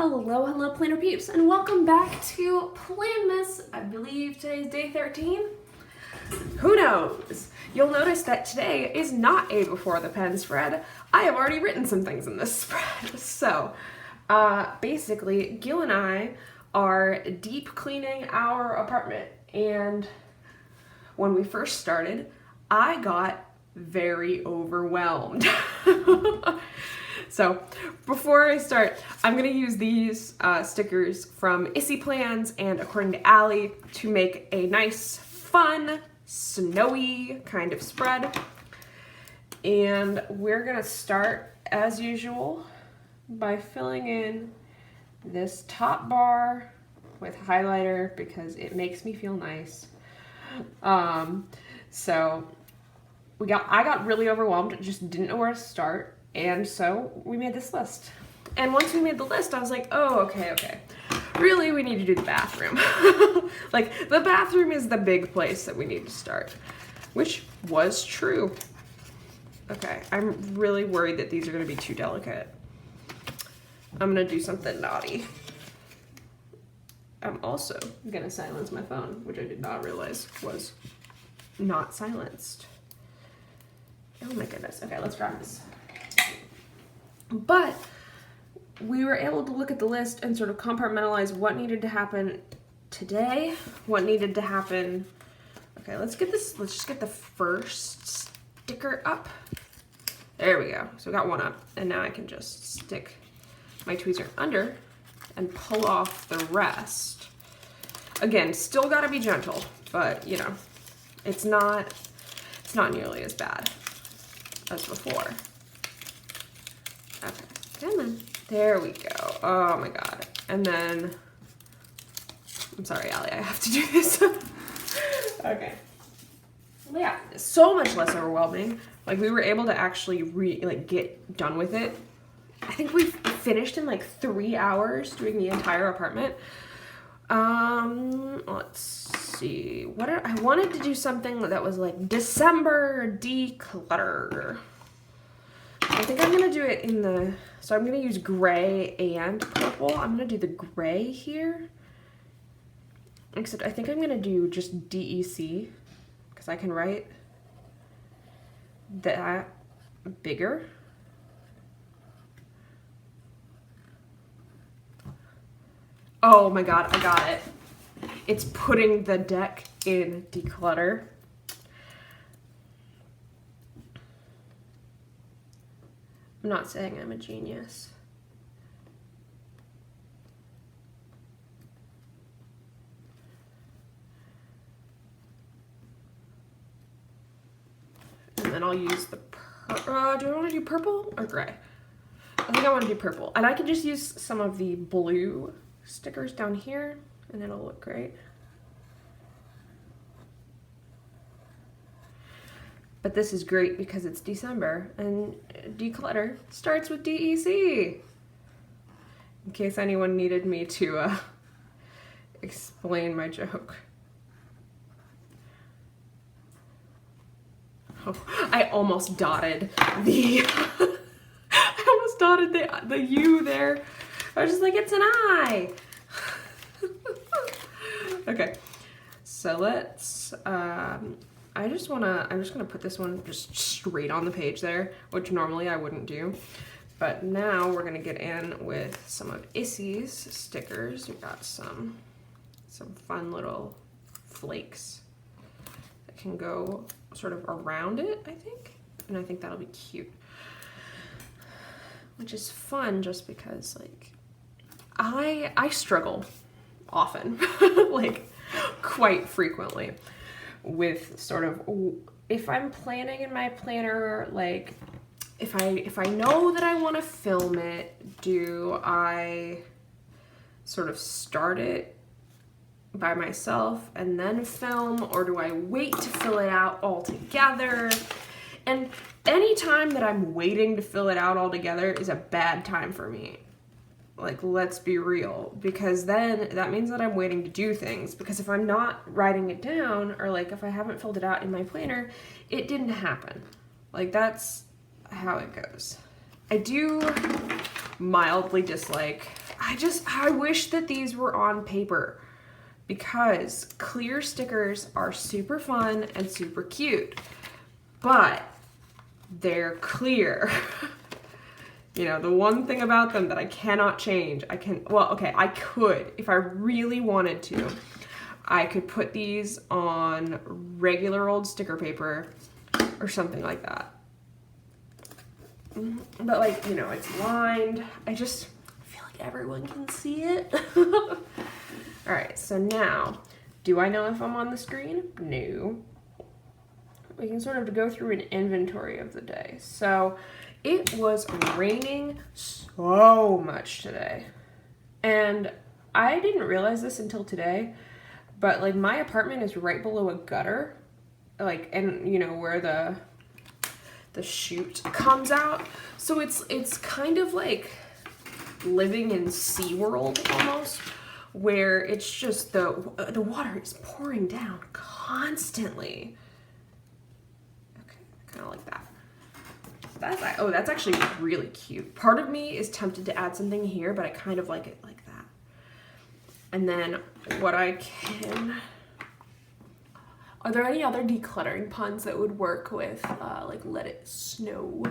Hello planner peeps, and welcome back to Planmas. I believe today's day 13. Who knows? You'll notice that today is not a before the pen spread. I have already written some things in this spread. So, basically, Gil and I are deep cleaning our apartment, and when we first started, I got very overwhelmed. So before I start, I'm gonna use these stickers from Issy Plans and According to Allie to make a nice, fun, snowy kind of spread. And we're gonna start, as usual, by filling in this top bar with highlighter because it makes me feel nice. So I got really overwhelmed, just didn't know where to start. And so we made this list. And once we made the list, I was like, oh, okay. Really, we need to do the bathroom. Like, the bathroom is the big place that we need to start, which was true. Okay, I'm really worried that these are gonna be too delicate. I'm gonna do something naughty. I'm also gonna silence my phone, which I did not realize was not silenced. Oh my goodness. Okay, let's try this. But we were able to look at the list and sort of compartmentalize what needed to happen today, what needed to happen. Okay, let's just get the first sticker up. There we go. So we got one up, and now I can just stick my tweezer under and pull off the rest. Again, still gotta be gentle, but you know, it's not nearly as bad as before. Okay, come on. There we go. Oh my god. And then, I'm sorry, Allie, I have to do this. Okay. Well, yeah, so much less overwhelming. Like, we were able to actually get done with it. I think we finished in like 3 hours doing the entire apartment. Let's see. I wanted to do something that was like December declutter. I think I'm gonna do it so I'm gonna use gray and purple. I'm gonna do the gray here. Except I think I'm gonna do just DEC because I can write that bigger. Oh my god, I got it. It's putting the deck in declutter. I'm not saying I'm a genius. And then I'll use the do I want to do purple or gray? I think I want to do purple. And I can just use some of the blue stickers down here and it'll look great. But this is great because it's December and declutter starts with DEC. In case anyone needed me to explain my joke. Oh, I almost dotted the the U there. I was just like, it's an I. Okay, so let's I'm just gonna put this one just straight on the page there, which normally I wouldn't do. But now we're gonna get in with some of Issy's stickers. We've got some fun little flakes that can go sort of around it, I think. And I think that'll be cute. Which is fun just because like I struggle often, like quite frequently, with sort of, if I'm planning in my planner, like if I know that I want to film it, do I sort of start it by myself and then film, or do I wait to fill it out all together? And any time that I'm waiting to fill it out all together is a bad time for me. Like, let's be real, because then that means that I'm waiting to do things, because if I'm not writing it down, or like if I haven't filled it out in my planner, it didn't happen. Like, that's how it goes. I do mildly dislike I wish that these were on paper, because clear stickers are super fun and super cute, but they're clear. You know, the one thing about them that I cannot change, I could, if I really wanted to, I could put these on regular old sticker paper or something like that. But like, you know, it's lined. I just feel like everyone can see it. All right, so now, do I know if I'm on the screen? No. We can sort of go through an inventory of the day. So it was raining so much today. And I didn't realize this until today, but like my apartment is right below a gutter, like, and you know, where the chute comes out. So it's kind of like living in SeaWorld almost, where it's just the water is pouring down constantly. Okay, kind of like that. That's actually really cute. Part of me is tempted to add something here, but I kind of like it like that. And then what I can... Are there any other decluttering puns that would work with, like, let it snow?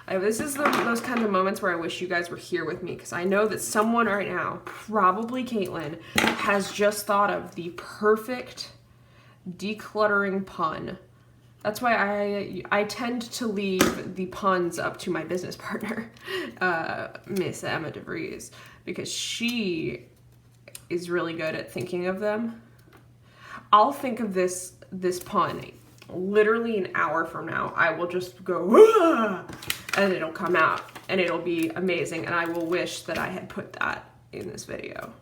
This is those kind of moments where I wish you guys were here with me, because I know that someone right now, probably Caitlin, has just thought of the perfect decluttering pun. That's why I tend to leave the puns up to my business partner, Miss Emma DeVries, because she is really good at thinking of them. I'll think of this pun literally an hour from now. I will just go, "Ah!" and it'll come out, and it'll be amazing, and I will wish that I had put that in this video.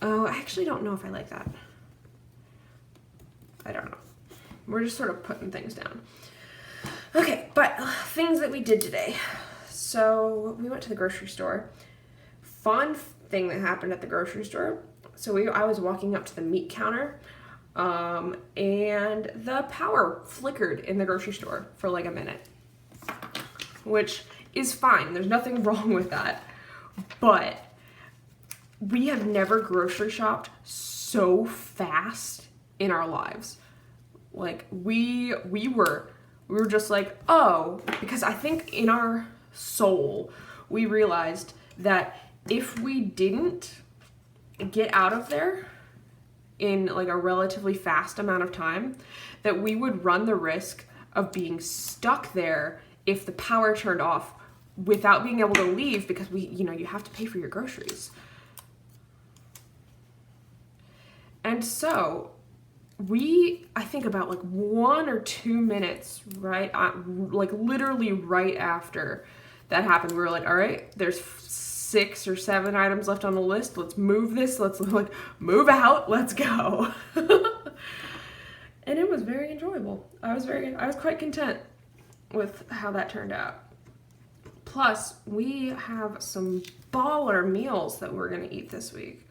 Oh, I actually don't know if I like that. I don't know. We're just sort of putting things down. Okay, but things that we did today. So we went to the grocery store. Fun thing that happened at the grocery store. So I was walking up to the meat counter, and the power flickered in the grocery store for like a minute, which is fine. There's nothing wrong with that. But we have never grocery shopped so fast in our lives. Like we were just like, oh, because I think in our soul we realized that if we didn't get out of there in like a relatively fast amount of time, that we would run the risk of being stuck there if the power turned off without being able to leave, because you have to pay for your groceries. And so I think about like 1 or 2 minutes, right? Like literally right after that happened, we were like, all right, there's 6 or 7 items left on the list. Let's move this. Let's like move out. Let's go. And it was very enjoyable. I was quite content with how that turned out. Plus, we have some baller meals that we're gonna eat this week.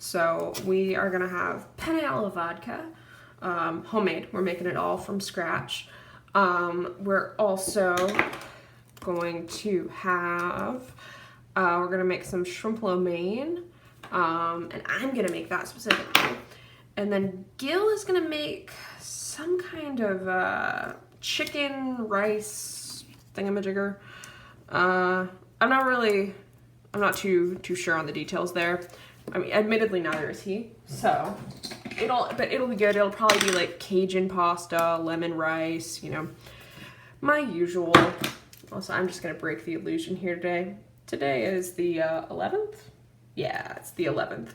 So we are gonna have penne alla vodka, homemade. We're making it all from scratch. We're also going to have, we're gonna make some shrimp lo mein, and I'm gonna make that specifically. And then Gil is gonna make some kind of chicken rice thingamajigger. I'm not too sure on the details there. I mean, admittedly, neither is he. So it'll be good. It'll probably be like Cajun pasta, lemon rice, my usual. Also, I'm just gonna break the illusion here today. Today is the 11th? Yeah, it's the 11th.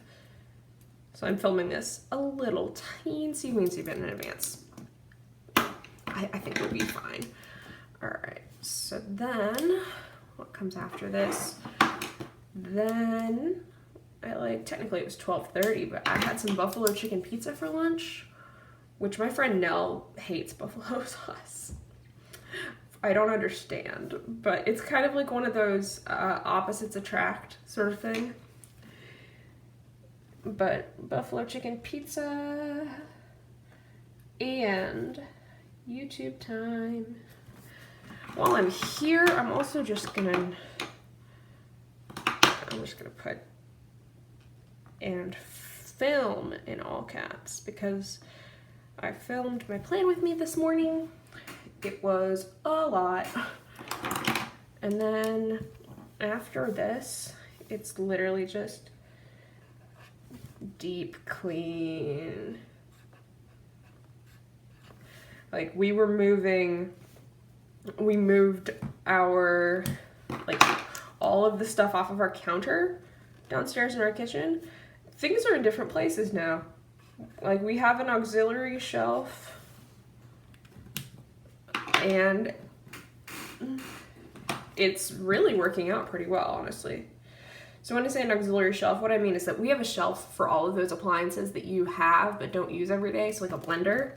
So I'm filming this a little teensy bit in advance. I think we'll be fine. All right, so then what comes after this? Then technically it was 12:30, but I had some buffalo chicken pizza for lunch, which my friend Nell hates buffalo sauce. I don't understand, but it's kind of like one of those opposites attract sort of thing. But buffalo chicken pizza and YouTube time. while I'm here, I'm just gonna put and film in all caps because I filmed my plan with me this morning. It was a lot. And then after this, it's literally just deep clean. Like we moved our, like all of the stuff off of our counter downstairs in our kitchen. Things are in different places now. Like we have an auxiliary shelf and it's really working out pretty well, honestly. So when I say an auxiliary shelf, what I mean is that we have a shelf for all of those appliances that you have but don't use every day, so like a blender.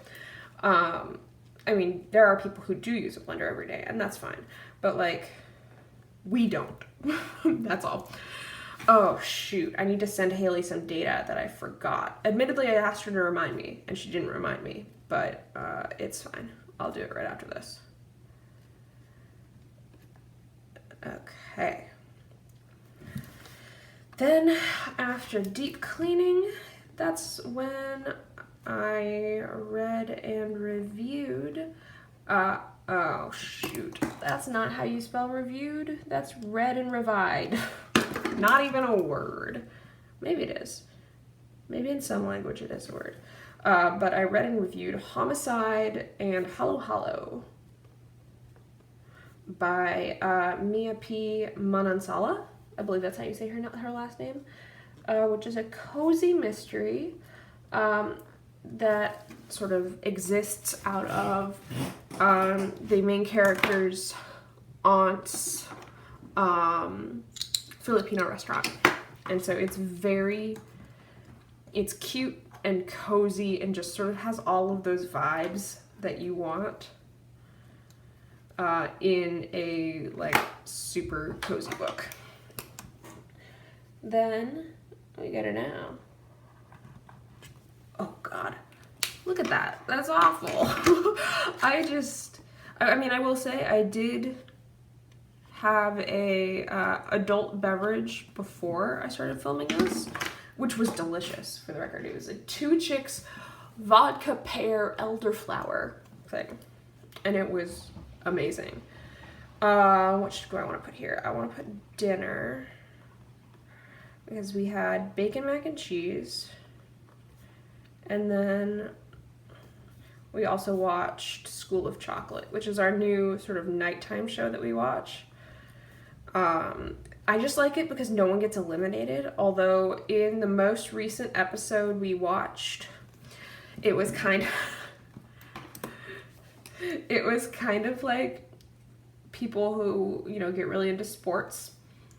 I mean, there are people who do use a blender every day, and that's fine. But like, we don't. That's all. Oh shoot, I need to send Haley some data that I forgot. Admittedly, I asked her to remind me, and she didn't remind me, but it's fine. I'll do it right after this. Okay. Then after deep cleaning, that's when I read and reviewed. Oh shoot, that's not how you spell reviewed. That's read and reviewed. Not even a word. Maybe it is. Maybe in some language it is a word. But I read and reviewed Homicide and Hollow Hollow by Mia P. Manansala. I believe that's how you say her last name. Which is a cozy mystery that sort of exists out of the main character's aunt's Filipino restaurant. And so it's cute and cozy and just sort of has all of those vibes that you want in a like super cozy book. Then we get it now. Oh God, look at that. That's awful. I mean, I will say I did have a adult beverage before I started filming this, which was delicious, for the record. It was a Two Chicks vodka pear elderflower thing, and it was amazing. What do I want to put here? I want to put dinner, because we had bacon mac and cheese, and then we also watched School of Chocolate, which is our new sort of nighttime show that we watch. I just like it because no one gets eliminated, although in the most recent episode we watched, it was kind of like people who, you know, get really into sports.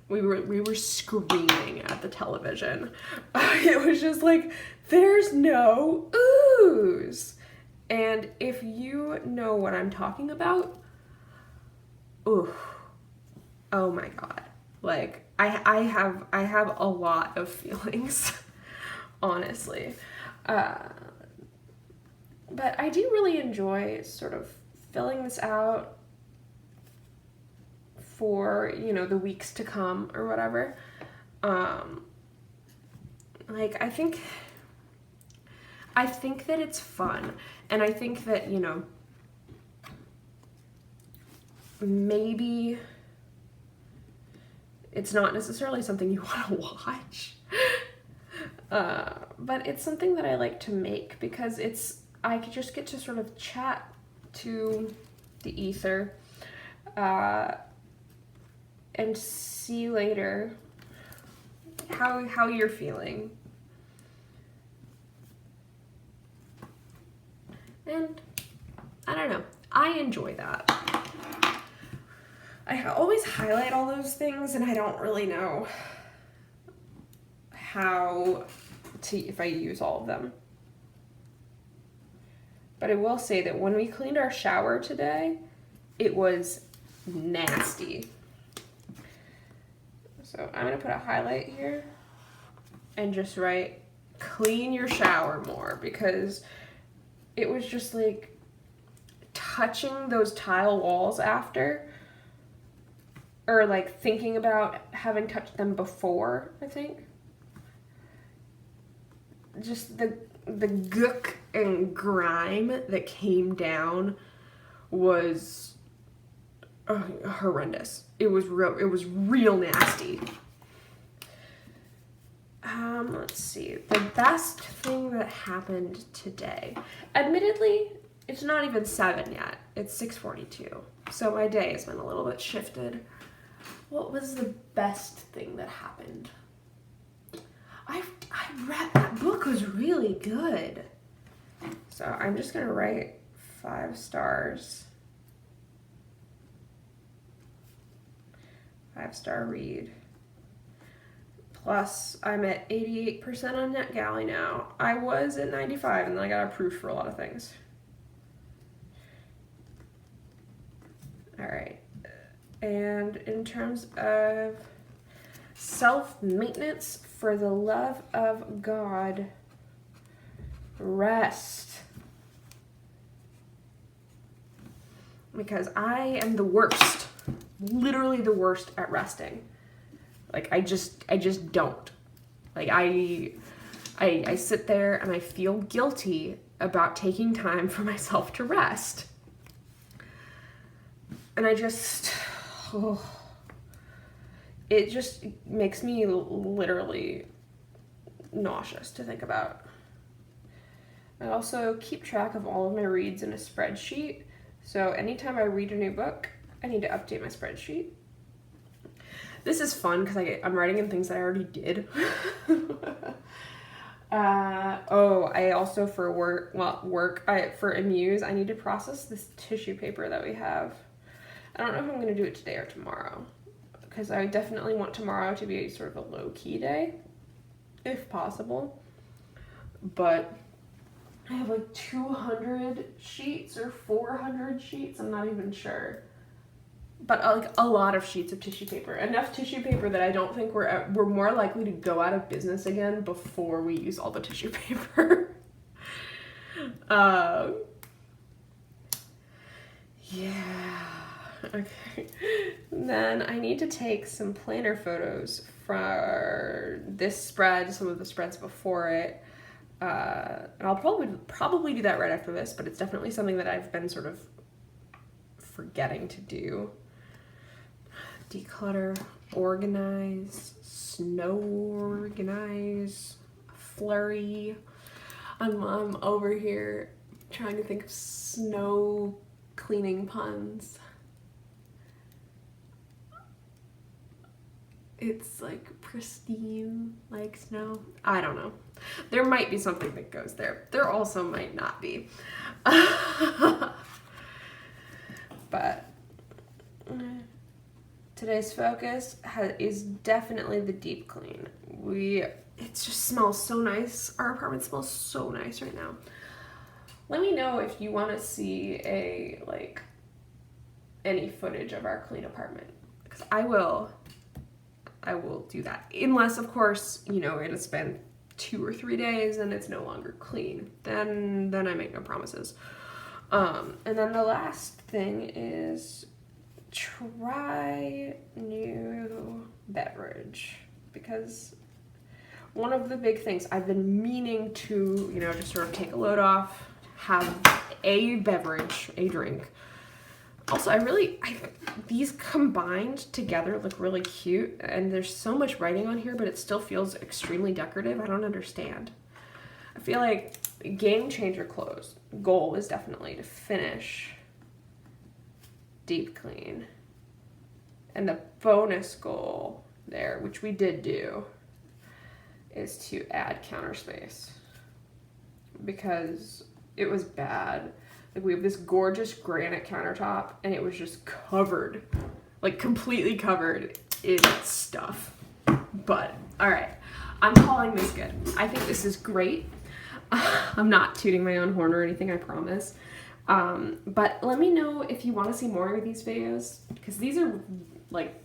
We were screaming at the television. It was just like, there's no ooze. And if you know what I'm talking about, ooh, oh my God. Like, I have a lot of feelings, honestly. But I do really enjoy sort of filling this out for, you know, the weeks to come or whatever. Like, I think that it's fun, and I think that, you know, maybe it's not necessarily something you want to watch, but it's something that I like to make because I could just get to sort of chat to the ether, and see later how you're feeling. And I don't know, I enjoy that. I always highlight all those things and I don't really know if I use all of them. But I will say that when we cleaned our shower today, it was nasty. So I'm gonna put a highlight here and just write, clean your shower more, because it was just like touching those tile walls after, or like thinking about having touched them before, I think. Just the gook and grime that came down was horrendous. It was real nasty. Let's see. The best thing that happened today. Admittedly, it's not even 7 yet. It's 6:42. So my day has been a little bit shifted. What was the best thing that happened? I read that book was really good. So I'm just gonna write 5 stars. 5-star read. Plus, I'm at 88% on NetGalley now. I was at 95 and then I got approved for a lot of things. All right. And in terms of self-maintenance, for the love of God, rest. Because I am the worst, literally the worst at resting. Like I just don't. Like I sit there and I feel guilty about taking time for myself to rest. And it just makes me literally nauseous to think about. I also keep track of all of my reads in a spreadsheet. So anytime I read a new book, I need to update my spreadsheet. This is fun because I'm writing in things that I already did. I also for for Amuse, I need to process this tissue paper that we have. I don't know if I'm going to do it today or tomorrow, because I definitely want tomorrow to be sort of a low-key day, if possible. But I have like 200 sheets or 400 sheets, I'm not even sure. But like a lot of sheets of tissue paper. Enough tissue paper that I don't think we're more likely to go out of business again before we use all the tissue paper. Yeah. Okay. Then I need to take some planner photos for this spread, some of the spreads before it. And I'll probably do that right after this, but it's definitely something that I've been sort of forgetting to do. Declutter, organize, snow organize, flurry. I'm over here trying to think of snow cleaning puns. It's like pristine, like snow. I don't know. There might be something that goes there. There also might not be. But today's focus is definitely the deep clean. It just smells so nice. Our apartment smells so nice right now. Let me know if you want to see any footage of our clean apartment, because I will do that. Unless, of course, it has been 2 or 3 days and it's no longer clean. Then I make no promises. And then the last thing is try new beverage, because one of the big things I've been meaning to, just sort of take a load off, have a beverage, a drink. Also, these combined together look really cute, and there's so much writing on here, but it still feels extremely decorative. I don't understand. I feel like game changer goal is definitely to finish deep clean. And the bonus goal there, which we did do, is to add counter space, because it was bad. Like, we have this gorgeous granite countertop and it was just covered, like completely covered in stuff. But all right, I'm calling this good. I think this is great. I'm not tooting my own horn or anything, I promise. But let me know if you want to see more of these videos, because these are like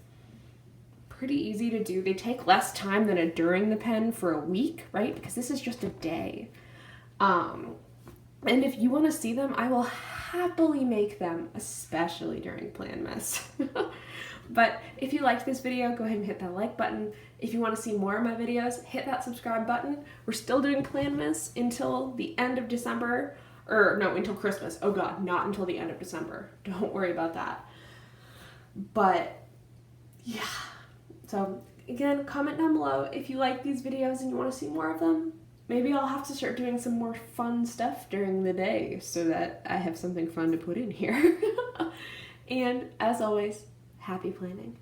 pretty easy to do. They take less time than a during the pen for a week, right? Because this is just a day. And if you want to see them, I will happily make them, especially during Planmas. But if you liked this video, go ahead and hit that like button. If you want to see more of my videos, hit that subscribe button. We're still doing Planmas until the end of December, or no, until Christmas. Oh God, not until the end of December. Don't worry about that. But yeah, so again, comment down below if you like these videos and you want to see more of them. Maybe I'll have to start doing some more fun stuff during the day so that I have something fun to put in here. And as always, happy planning.